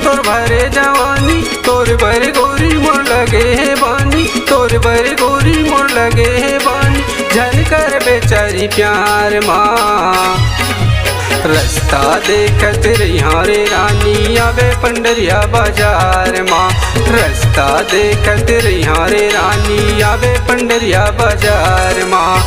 तोर भरे जवानी तोर भरे गोरी मोर लगे है बानी तोर भरे गोरी मोर लगे है बानी झनकर बेचारी प्यार माँ रास्ता देखत रहिया रे रानी आवे पंडरिया बाजार माँ रास्ता देखत रहिया रे रानी आवे पंडरिया बाजार माँ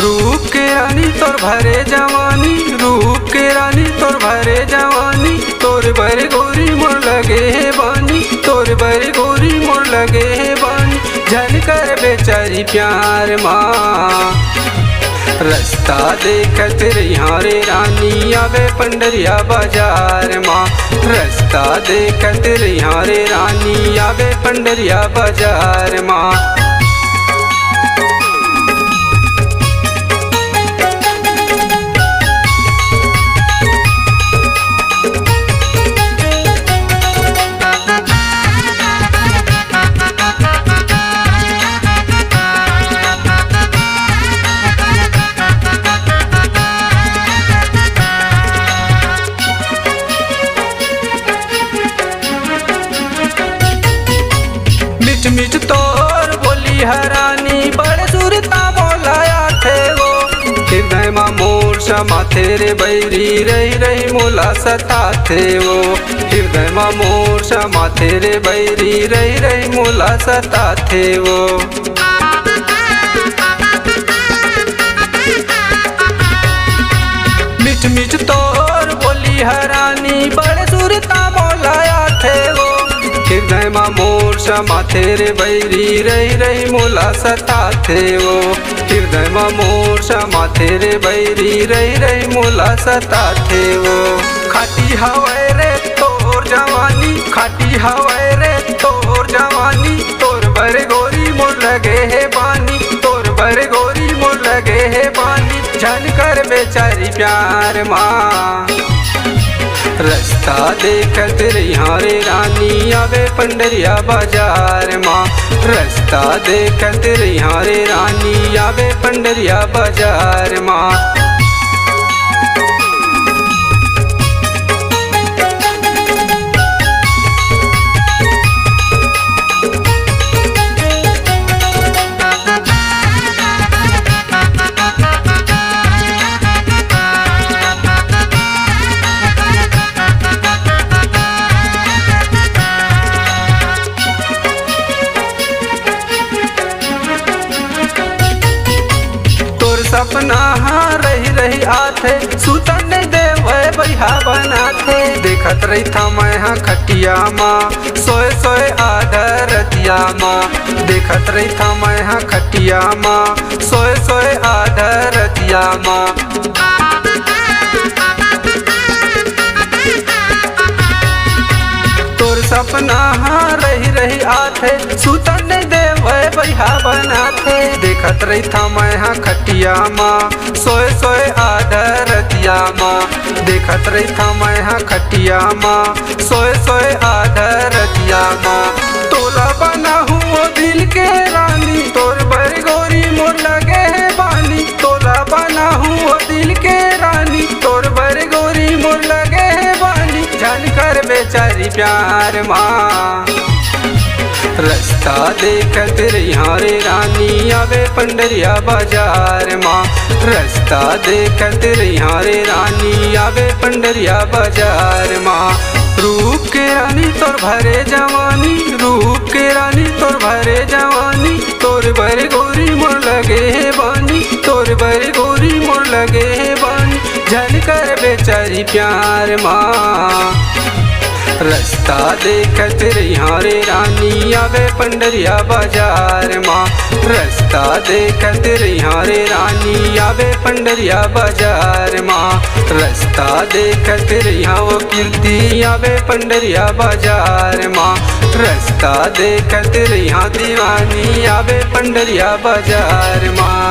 रूप के रानी तोर भरे जवानी रूप के रानी तोर भरे जवानी तोर भरे गोरी मोर लगे है बानी तोर भरे गोरी मोर लगे है बानी झनकर बेचारी प्यार माँ रास्ता देखत रहिया रे रानी आवे पंडरिया बाजार माँ रास्ता देखत रहिया रे रानी आवे पंडरिया बाजार माँ मिठ तोर बोली हरानी बड़े सुरता बोलाया थे वो हृदय माँ मोर क्षमा तेरे बैरी रही रही मोला सता थे वो हृदय माँ मोर क्षमा तेरे बैरी रही रही मोला सता थे वो मिठ तोर बोली हरानी बड़े सुरता बोलाया थे वो हृदय माँ मोर क्षमा तेरे बैरी रही रही मोला सता थे वो हृदय माँ मोर क्षमा तेरे बैरी रही रही मोला सता थे वो खाटी हवाए रे तोर जवानी खाटी हवाए रे तोर जवानी तोर भरे गोरी मोर लगे है बानी तोर भरे गोरी मोर लगे है बानी झनकर बेचारी प्यार माँ रास्ता देखत रहिया रे रानी आवे पंडरिया बाजार माँ रास्ता देखत रहिया रे रानी आवे पंडरिया बाजार माँ सपना हाँ रही रही आथे सुतन देव बैहा बनाथे देखत रही था मैं हाँ खटिया माँ सोए सोए आधरतिया माँ देखत रही था मैं हाँ खटिया माँ सोए सोए आधरतिया माँ तोर सपना हाँ रही रही आथे सुतन देव बैहा बनाथे देखत रही था मैं हाँ खटिया माँ सोए सोए आधरतिया माँ देखत रही था मैं हाँ खटिया माँ सोए सोए आधरतिया माँ तोला बना हूँ दिल के रानी तोर भर गोरी मोर लगे है बानी तोला बना हूँ दिल के रानी तोर भर गोरी मोर लगे है बानी झनकर बेचारी प्यार माँ रास्ता देखत रहिया रे रानी आवे पंडरिया बाजार माँ रास्ता देखत रहिया रे रानी आवे पंडरिया बाजार माँ रूप के रानी तोर भरे जवानी रूप के रानी तोर भरे जवानी तोर भरे गोरी मोर लगे है बानी तोर भरे गोरी मोर लगे है बानी झनकर बेचारी प्यार माँ रास्ता देखत रहिया रे रानी आवे पंडरिया बाजार माँ रास्ता देखत रहिया रे रानी आवे पंडरिया बाजार माँ रास्ता देखत रहिया वो कीर्ति आवे पंडरिया बाजार माँ रास्ता देखत रहिया दीवानी आवे पंडरिया बाजार माँ।